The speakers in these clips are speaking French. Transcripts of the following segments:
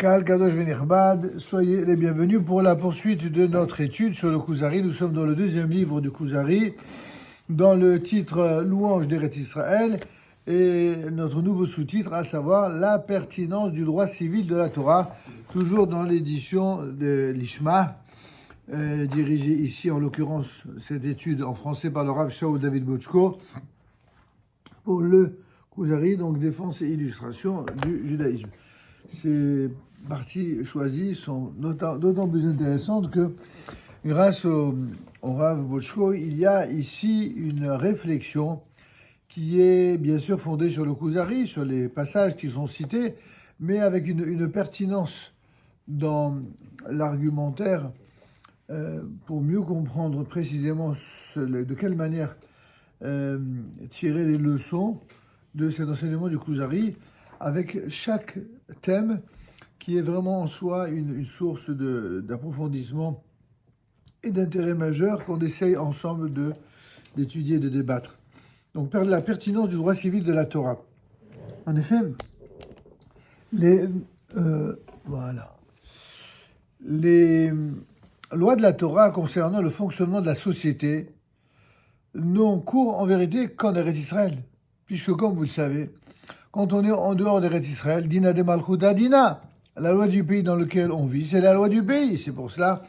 Kal Kadosh Venichbad, soyez les bienvenus pour la poursuite de notre étude sur le Kuzari. Nous sommes dans le deuxième livre du Kuzari, dans le titre Louange d'Eretz Israël, et notre nouveau sous-titre, à savoir la pertinence du droit civil de la Torah, toujours dans l'édition de l'Ishma, dirigée ici, en l'occurrence, cette étude en français par le Rav Shaul David Bochko, pour le Kuzari, donc défense et illustration du judaïsme. Ces parties choisies sont d'autant plus intéressantes que, grâce au Rav Bochko, il y a ici une réflexion qui est bien sûr fondée sur le Kuzari, sur les passages qui sont cités, mais avec une pertinence dans l'argumentaire pour mieux comprendre précisément de quelle manière tirer les leçons de cet enseignement du Kuzari, avec chaque thème qui est vraiment en soi une source d'approfondissement et d'intérêt majeur qu'on essaye ensemble d'étudier et de débattre. Donc, la pertinence du droit civil de la Torah. En effet, les lois de la Torah concernant le fonctionnement de la société n'ont cours en vérité qu'en Eretz Israël, puisque, comme vous le savez, quand on est en dehors d'Eretz Israël, Dina de Malchuta Dina, la loi du pays dans lequel on vit, c'est la loi du pays. C'est pour cela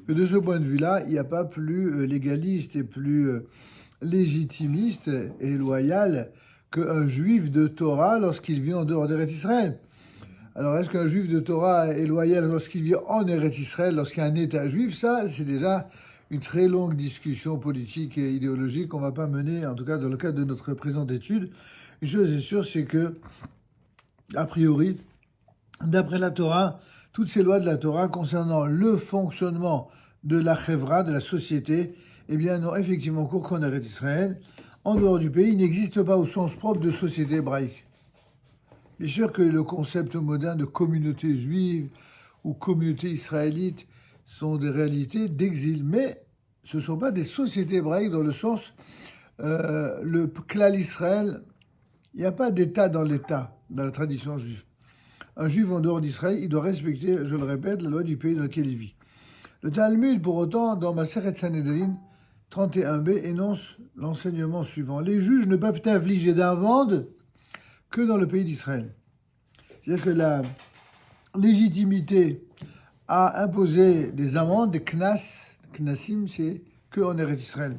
que de ce point de vue-là, il n'y a pas plus légaliste et plus légitimiste et loyal qu'un juif de Torah lorsqu'il vit en dehors d'Eretz Israël. Alors, est-ce qu'un juif de Torah est loyal lorsqu'il vit en Eretz Israël, lorsqu'il y a un État juif? Ça, c'est déjà une très longue discussion politique et idéologique qu'on ne va pas mener, en tout cas dans le cadre de notre présente étude. Une chose est sûre, c'est que, a priori, d'après la Torah, toutes ces lois de la Torah concernant le fonctionnement de la chevra, de la société, eh bien, n'ont effectivement cours qu'en Eretz Israël. En dehors du pays, il n'existe pas au sens propre de société hébraïque. Bien sûr que le concept moderne de communauté juive ou communauté israélite sont des réalités d'exil, mais ce ne sont pas des sociétés hébraïques dans le sens, le klal Israël, il n'y a pas d'État dans l'État, dans la tradition juive. Un juif en dehors d'Israël, il doit respecter, je le répète, la loi du pays dans lequel il vit. Le Talmud, pour autant, dans Maseret Sanhedrin 31b, énonce l'enseignement suivant. Les juges ne peuvent infliger d'amende que dans le pays d'Israël. C'est-à-dire que la légitimité à imposer des amendes, des knassim, c'est que en Eretz Israël.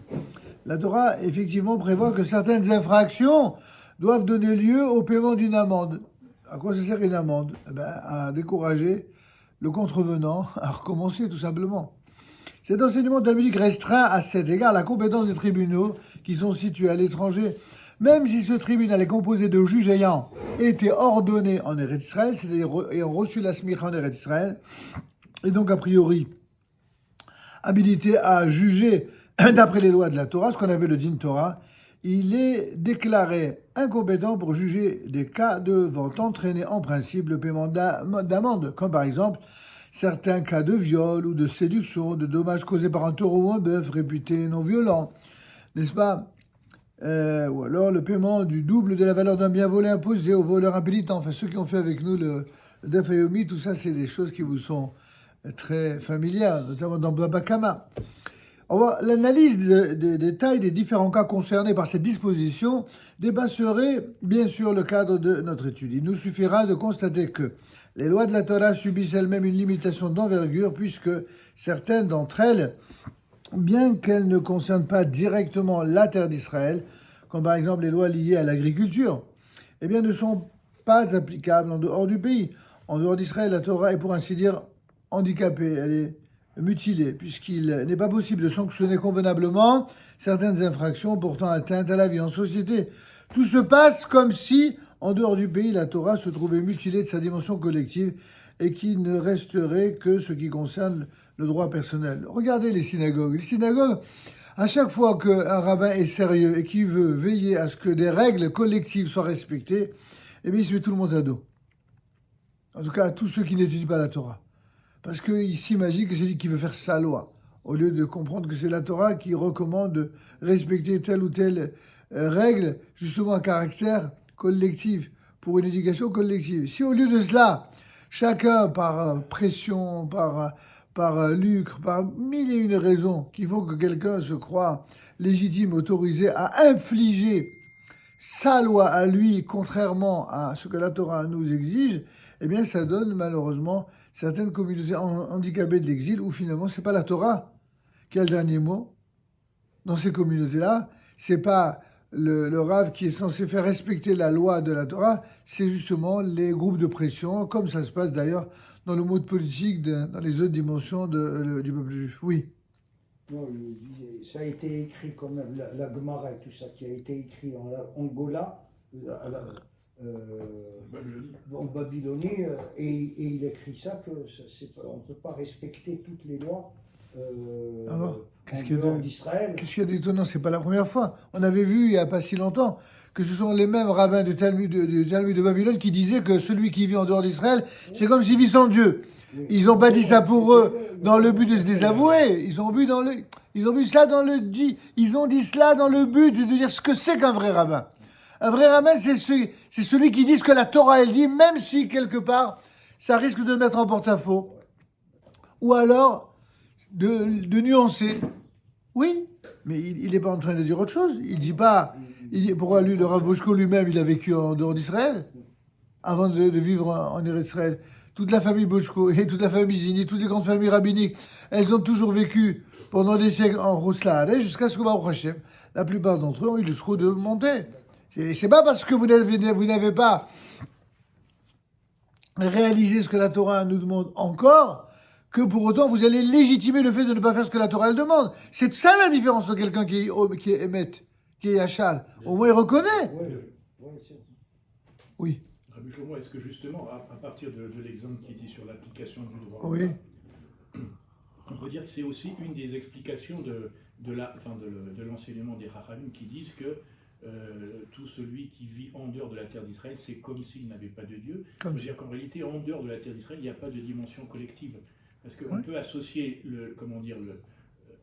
La Torah, effectivement, prévoit que certaines infractions doivent donner lieu au paiement d'une amende. À quoi ça sert une amende? À décourager le contrevenant à recommencer, tout simplement. Cet enseignement talmudique restreint à cet égard la compétence des tribunaux qui sont situés à l'étranger. Même si ce tribunal est composé de juges ayant été ordonnés en Eretz Israël, c'est-à-dire ayant reçu la smicha en Eretz Israël, et donc a priori habilité à juger d'après les lois de la Torah, ce qu'on appelle le din Torah, il est déclaré incompétent pour juger des cas devant entraîner en principe le paiement d'amende, comme par exemple certains cas de viol ou de séduction, de dommages causés par un taureau ou un bœuf réputé non violent, n'est-ce pas? Ou alors le paiement du double de la valeur d'un bien volé imposé aux voleurs impénitents. Enfin, ceux qui ont fait avec nous le Daf Yomi, tout ça, c'est des choses qui vous sont très familières, notamment dans Baba Kama. L'analyse des détails des différents cas concernés par cette disposition dépasserait bien sûr le cadre de notre étude. Il nous suffira de constater que les lois de la Torah subissent elles-mêmes une limitation d'envergure puisque certaines d'entre elles, bien qu'elles ne concernent pas directement la terre d'Israël, comme par exemple les lois liées à l'agriculture, eh bien ne sont pas applicables en dehors du pays. En dehors d'Israël, la Torah est pour ainsi dire handicapée, elle est mutilée, puisqu'il n'est pas possible de sanctionner convenablement certaines infractions portant atteinte à la vie en société. Tout se passe comme si, en dehors du pays, la Torah se trouvait mutilée de sa dimension collective et qu'il ne resterait que ce qui concerne le droit personnel. Regardez les synagogues. Les synagogues, à chaque fois qu'un rabbin est sérieux et qu'il veut veiller à ce que des règles collectives soient respectées, eh bien, il se met tout le monde à dos. En tout cas, tous ceux qui n'étudient pas la Torah. Parce qu'il s'imagine que c'est lui qui veut faire sa loi, au lieu de comprendre que c'est la Torah qui recommande de respecter telle ou telle règle, justement à caractère collectif, pour une éducation collective. Si au lieu de cela, Chacun, par pression, par lucre, par mille et une raisons qui font que quelqu'un se croit légitime, autorisé à infliger sa loi à lui, contrairement à ce que la Torah nous exige, eh bien, ça donne malheureusement certaines communautés handicapées de l'exil où finalement, c'est pas la Torah qui a le dernier mot. Dans ces communautés-là, c'est pas le Rav qui est censé faire respecter la loi de la Torah, c'est justement les groupes de pression, comme ça se passe d'ailleurs dans le mode politique, dans les autres dimensions du peuple juif. Oui. Non, ça a été écrit quand même, la Gemara et tout ça, qui a été écrit en Angola, en Babylonie, et il écrit ça, on ne peut pas respecter toutes les lois Alors, d'Israël. Qu'est-ce qu'il y a d'étonnant? C'est pas la première fois. On avait vu il n'y a pas si longtemps que ce sont les mêmes rabbins du Talmud de Babylone qui disaient que celui qui vit en dehors d'Israël, c'est comme s'il vit sans Dieu. Ils n'ont pas dit ça pour eux dans le but de se désavouer. Ils ont dit cela dans le but de dire ce que c'est qu'un vrai rabbin. Un vrai rabbin, c'est celui qui dit ce que la Torah elle dit, même si quelque part ça risque de mettre en porte-à-faux. Ou alors de nuancer. Oui, mais il n'est pas en train de dire autre chose. Il dit pas. Pourquoi lui, le Rav Boshko lui-même, il a vécu en dehors d'Israël avant de vivre en Israël. Toute la famille Boshko et toute la famille Zini, toutes les grandes familles rabbiniques, elles ont toujours vécu pendant des siècles en Rousselare jusqu'à ce que Baruch Hashem, la plupart d'entre eux ont eu le sroud de monter. C'est pas parce que vous n'avez pas réalisé ce que la Torah nous demande encore que pour autant vous allez légitimer le fait de ne pas faire ce que la Torah elle demande. C'est ça la différence de quelqu'un qui est émet, qui est yachal. Au moins il reconnaît. Oui. Est-ce que justement, à partir de l'exemple qui dit sur l'application du droit, oui, on peut dire que c'est aussi une des explications de l'enseignement des Chachamim qui disent que tout celui qui vit en dehors de la terre d'Israël, c'est comme s'il n'avait pas de Dieu. C'est-à-dire qu'en réalité, en dehors de la terre d'Israël, il n'y a pas de dimension collective. Parce qu'on peut associer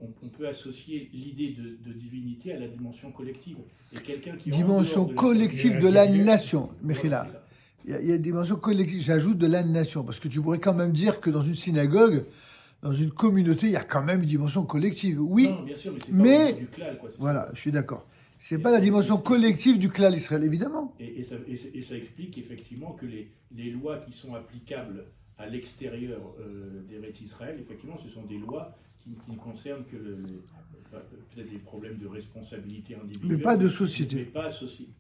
on peut associer l'idée de divinité à la dimension collective. Et quelqu'un qui dimension collective de la nation, Mechila. Il y a une dimension collective, j'ajoute de la nation, parce que tu pourrais quand même dire que dans une synagogue, dans une communauté, il y a quand même une dimension collective. Oui, non, bien sûr, mais c'est pas du klal, quoi. Voilà, je suis d'accord. C'est pas la dimension collective du klal Israël, évidemment. Et ça explique effectivement que les lois qui sont applicables à l'extérieur d'Eretz Israël, effectivement, ce sont des lois qui ne concernent que peut-être les problèmes de responsabilité individuelle. Mais pas de société. Mais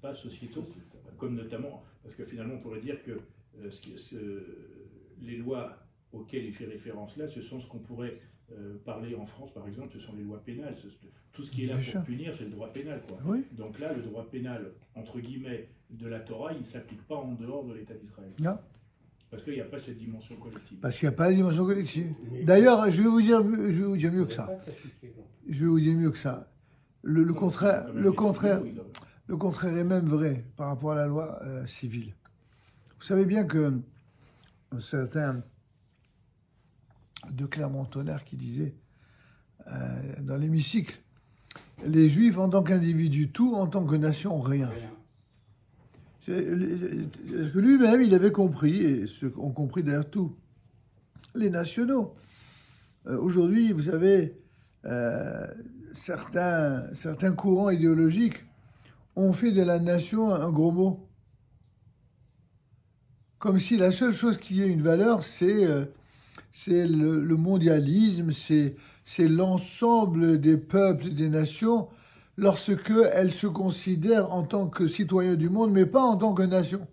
pas sociétaux, comme notamment, parce que finalement on pourrait dire que les lois auxquelles il fait référence là, ce sont ce qu'on pourrait parler en France par exemple, ce sont les lois pénales. Tout ce qui est là pour punir, c'est le droit pénal, quoi. Oui. Donc là, le droit pénal, entre guillemets, de la Torah, il ne s'applique pas en dehors de l'État d'Israël. Non. Parce qu'il n'y a pas cette dimension collective. Parce qu'il n'y a pas de dimension collective. D'ailleurs, je vais vous dire mieux que ça. Je vais vous dire mieux que ça. Le contraire est même vrai par rapport à la loi civile. Vous savez bien que certains de Clermont-Tonnerre qui disaient dans l'hémicycle, les Juifs en tant qu'individus, tout, en tant que nation, rien. Que lui-même, il avait compris, et ce qu'ont compris d'ailleurs tous les nationaux. Aujourd'hui, vous savez, certains courants idéologiques ont fait de la nation un gros mot. Comme si la seule chose qui ait une valeur, c'est le mondialisme, c'est l'ensemble des peuples et des nations lorsque elles se considèrent en tant que citoyens du monde, mais pas en tant que nation.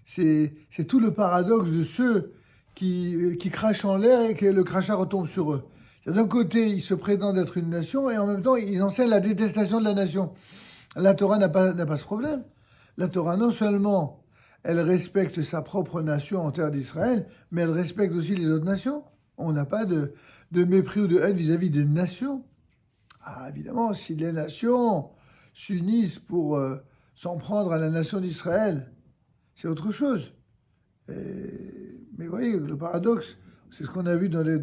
C'est tout le paradoxe de ceux qui crachent en l'air et que le crachat retombe sur eux. D'un côté, ils se prétendent être une nation et en même temps, ils enseignent la détestation de la nation. La Torah n'a pas ce problème. La Torah, non seulement, elle respecte sa propre nation en terre d'Israël, mais elle respecte aussi les autres nations. On n'a pas de mépris ou de haine vis-à-vis des nations. Ah, évidemment, si les nations s'unissent pour s'en prendre à la nation d'Israël, c'est autre chose. Mais vous voyez, le paradoxe, c'est ce qu'on a vu dans les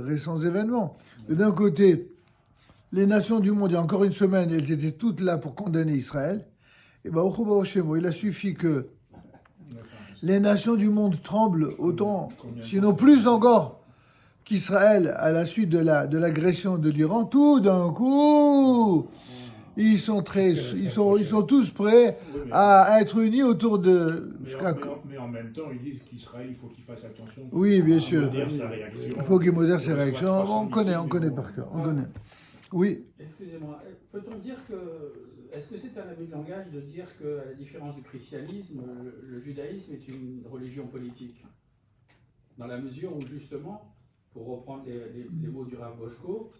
récents événements. D'un côté, les nations du monde, il y a encore une semaine, elles étaient toutes là pour condamner Israël. Et bien, il a suffi que Les nations du monde tremblent autant, Combien de sinon temps plus encore, qu'Israël, à la suite de l'agression de l'Iran, tout d'un coup, ils sont tous prêts Oui, mais, à être unis autour de. mais en même temps, ils disent qu'Israël, il faut qu'il fasse attention. Oui, bien à sûr. modérer sa réaction. Il faut qu'il modère ses Il reçoit réactions. 300 On connaît missiles, par cœur. On Ah. connaît. Oui. Excusez-moi, peut-on dire que. Est-ce que c'est un abus de langage de dire qu'à la différence du christianisme, le judaïsme est une religion politique? Dans la mesure où, justement, pour reprendre les mots du Rav Boshko,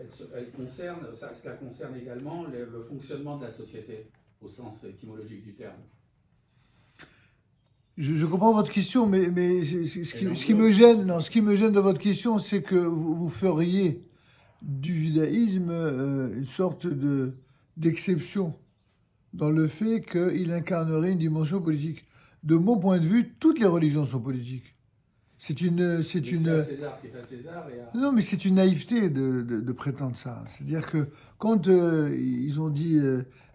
cela concerne également le fonctionnement de la société, au sens étymologique du terme. Je comprends votre question, mais ce qui me gêne, non, ce qui me gêne de votre question, c'est que vous feriez du judaïsme une sorte d'exception dans le fait qu'il incarnerait une dimension politique. De mon point de vue, toutes les religions sont politiques. C'est une. À César ce qui est à César et à... Non, mais c'est une naïveté de prétendre ça. C'est-à-dire que quand ils ont dit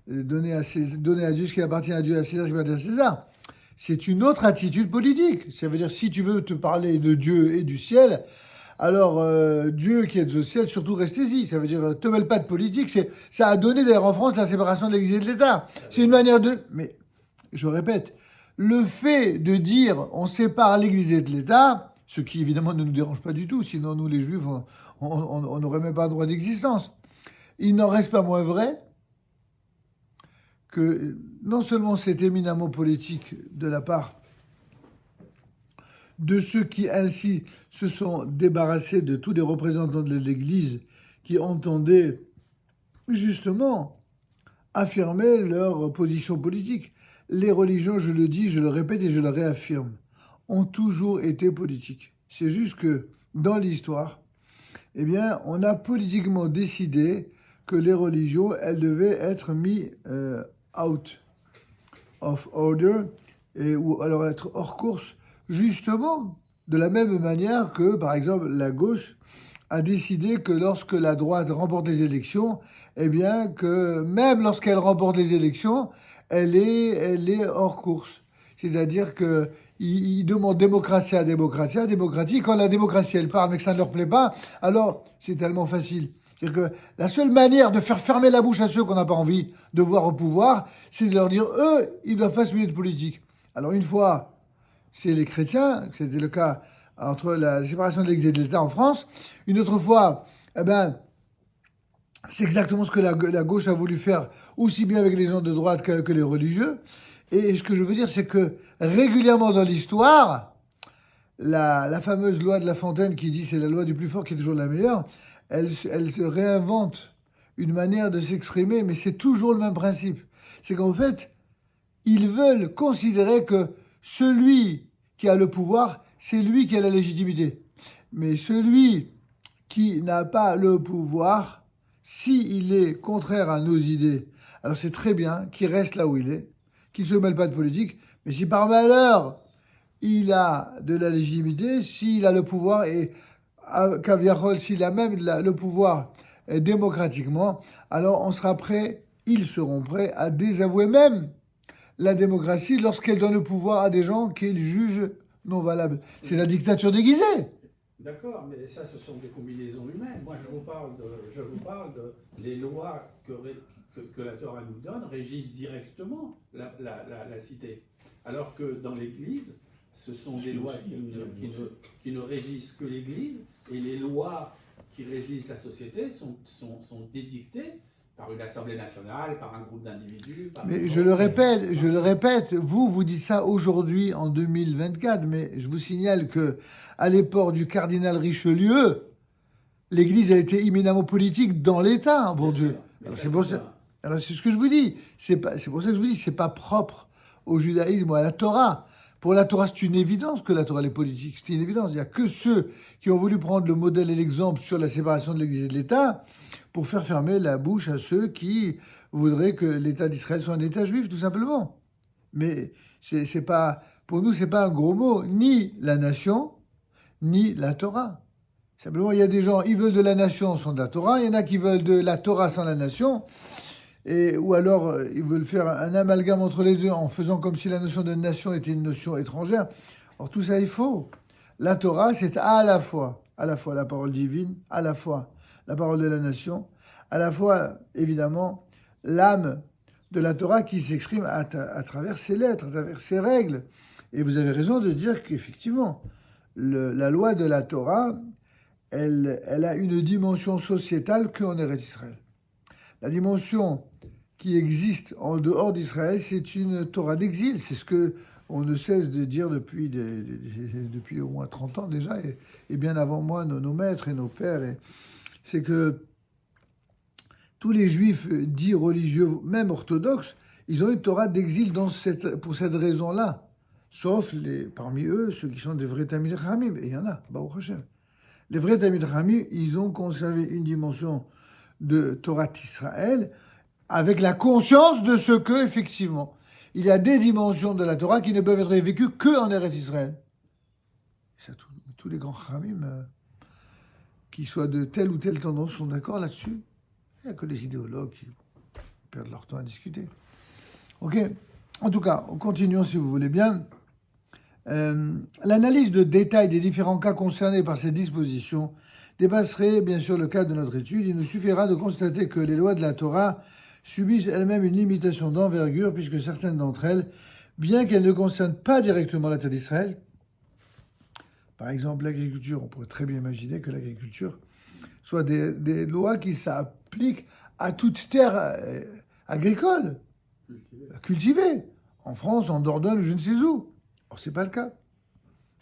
donner à Dieu ce qui appartient à Dieu, à César ce qui appartient à César, c'est une autre attitude politique. Ça veut dire si tu veux te parler de Dieu et du ciel, alors Dieu qui est au ciel, surtout restez-y. Ça veut dire te mêle pas de politique. Ça a donné d'ailleurs en France la séparation de l'Église et de l'État. C'est une manière de. Mais je répète. Le fait de dire on sépare l'Église et de l'État, ce qui évidemment ne nous dérange pas du tout, sinon nous les Juifs, on n'aurait même pas droit d'existence. Il n'en reste pas moins vrai que non seulement c'est éminemment politique de la part de ceux qui ainsi se sont débarrassés de tous les représentants de l'Église qui entendaient justement affirmer leur position politique. Les religions, je le dis, je le répète et je le réaffirme, ont toujours été politiques. C'est juste que, dans l'histoire, eh bien, on a politiquement décidé que les religions, elles devaient être mises out of order, ou alors être hors course, justement, de la même manière que, par exemple, la gauche a décidé que lorsque la droite remporte les élections, eh bien, que même lorsqu'elle remporte les élections, elle est hors course. C'est-à-dire qu'ils demandent démocratie à démocratie. Quand la démocratie, elle parle, mais que ça ne leur plaît pas, alors c'est tellement facile. C'est-à-dire que la seule manière de faire fermer la bouche à ceux qu'on n'a pas envie de voir au pouvoir, c'est de leur dire, eux, ils ne doivent pas se mêler de politique. Alors une fois, c'est les chrétiens, c'était le cas entre la séparation de l'Église et de l'État en France. Une autre fois, eh ben, c'est exactement ce que la gauche a voulu faire, aussi bien avec les gens de droite que les religieux. Et ce que je veux dire, c'est que régulièrement dans l'histoire, la fameuse loi de La Fontaine qui dit c'est la loi du plus fort qui est toujours la meilleure, elle se réinvente une manière de s'exprimer, mais c'est toujours le même principe. C'est qu'en fait, ils veulent considérer que celui qui a le pouvoir, c'est lui qui a la légitimité. Mais celui qui n'a pas le pouvoir, s'il est contraire à nos idées, alors c'est très bien qu'il reste là où il est, qu'il ne se mêle pas de politique, mais si par malheur, il a de la légitimité, s'il a le pouvoir, et Caviarol, s'il a même le pouvoir démocratiquement, alors on sera prêt, ils seront prêts à désavouer même la démocratie lorsqu'elle donne le pouvoir à des gens qu'ils jugent non valables. C'est la dictature déguisée. D'accord, mais ça, ce sont des combinaisons humaines. Moi, je vous parle de les lois que la Torah nous donne régissent directement la cité. Alors que dans l'Église, ce sont des lois qui ne régissent que l'Église, et les lois qui régissent la société sont édictées par une assemblée nationale, par un groupe d'individus. Mais je le répète, vous dites ça aujourd'hui en 2024, mais je vous signale que à l'époque du cardinal Richelieu, l'Église a été éminemment politique dans l'État, hein, bon Dieu. Alors c'est ce que je vous dis. C'est pour ça que je vous dis, c'est pas propre au judaïsme ou à la Torah. Pour la Torah, c'est une évidence que la Torah est politique. C'est une évidence. Il n'y a que ceux qui ont voulu prendre le modèle et l'exemple sur la séparation de l'Église et de l'État pour faire fermer la bouche à ceux qui voudraient que l'État d'Israël soit un État juif, tout simplement. Mais c'est pas, pour nous, c'est pas un gros mot, ni la nation, ni la Torah. Simplement, il y a des gens, ils veulent de la nation sans de la Torah, il y en a qui veulent de la Torah sans la nation. ou alors ils veulent faire un amalgame entre les deux en faisant comme si la notion de nation était une notion étrangère. Or tout ça est faux. La Torah, c'est à la fois la parole divine, à la fois la parole de la nation, à la fois, évidemment, l'âme de la Torah qui s'exprime à travers ses lettres, à travers ses règles. Et vous avez raison de dire qu'effectivement, la loi de la Torah, elle a une dimension sociétale qu'en Eretz Israël. La dimension qui existe en dehors d'Israël, c'est une Torah d'exil. C'est ce que on ne cesse de dire depuis au moins 30 ans déjà, et bien avant moi, nos maîtres et nos pères. C'est que tous les juifs dits religieux, même orthodoxes, ils ont une Torah d'exil pour cette raison-là. Sauf parmi eux, ceux qui sont des vrais Talmidei Chachamim. Et il y en a, Baruch Hashem. Les vrais Talmidei Chachamim, ils ont conservé une dimension de Torah d'Israël avec la conscience de ce que, effectivement, il y a des dimensions de la Torah qui ne peuvent être vécues qu'en Eretz Israël. Ça, tous les grands Chachamim, qui soient de telle ou telle tendance, sont d'accord là-dessus. Il n'y a que les idéologues qui perdent leur temps à discuter. Ok. En tout cas, continuons si vous voulez bien. L'analyse de détail des différents cas concernés par ces dispositions dépasserait bien sûr le cadre de notre étude. Il nous suffira de constater que les lois de la Torah subissent elles-mêmes une limitation d'envergure, puisque certaines d'entre elles, bien qu'elles ne concernent pas directement la terre d'Israël, par exemple l'agriculture, on pourrait très bien imaginer que l'agriculture soit des lois qui s'appliquent à toute terre agricole, cultivée. En France, en Dordogne, je ne sais où. Or, ce n'est pas le cas.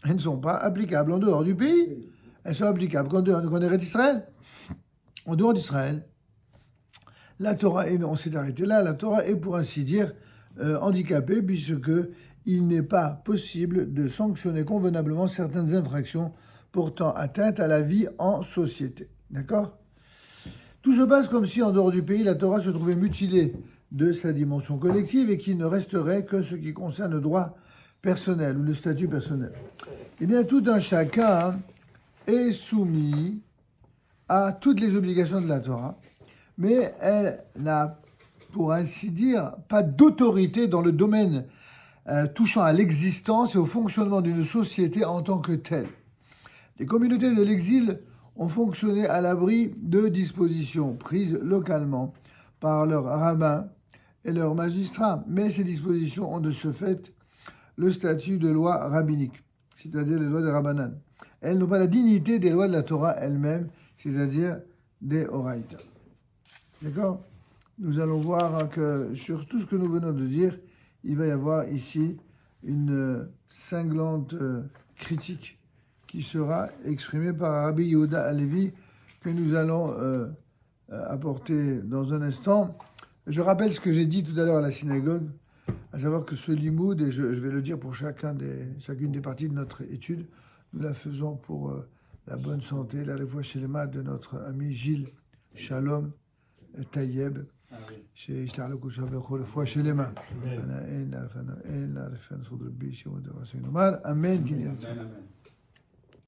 Elles ne sont pas applicables en dehors du pays. Elles sont applicables qu'en Eretz Israël. En dehors d'Israël, la Torah, et on s'est arrêté là, la Torah est pour ainsi dire handicapée, puisque il n'est pas possible de sanctionner convenablement certaines infractions portant atteinte à la vie en société. D'accord ? Tout se passe comme si en dehors du pays, la Torah se trouvait mutilée de sa dimension collective et qu'il ne resterait que ce qui concerne le droit personnel ou le statut personnel. Eh bien, tout un chacun est soumis à toutes les obligations de la Torah, mais elle n'a, pour ainsi dire, pas d'autorité dans le domaine touchant à l'existence et au fonctionnement d'une société en tant que telle. Les communautés de l'exil ont fonctionné à l'abri de dispositions prises localement par leurs rabbins et leurs magistrats, mais ces dispositions ont de ce fait le statut de loi rabbinique, c'est-à-dire les lois de Rabbanan. Elles n'ont pas la dignité des lois de la Torah elle-même, c'est-à-dire des Oraïta. D'accord ? Nous allons voir que sur tout ce que nous venons de dire, il va y avoir ici une cinglante critique qui sera exprimée par Rabbi Yehuda Halevi, que nous allons apporter dans un instant. Je rappelle ce que j'ai dit tout à l'heure à la synagogue, à savoir que ce limoud, et je vais le dire pour chacune des parties de notre étude, nous la faisons pour la bonne santé, la révoie chez les mains de notre ami Gilles Shalom Tayeb, chez Ishtar le Koucha Vechol, foi chez les mains. Amen.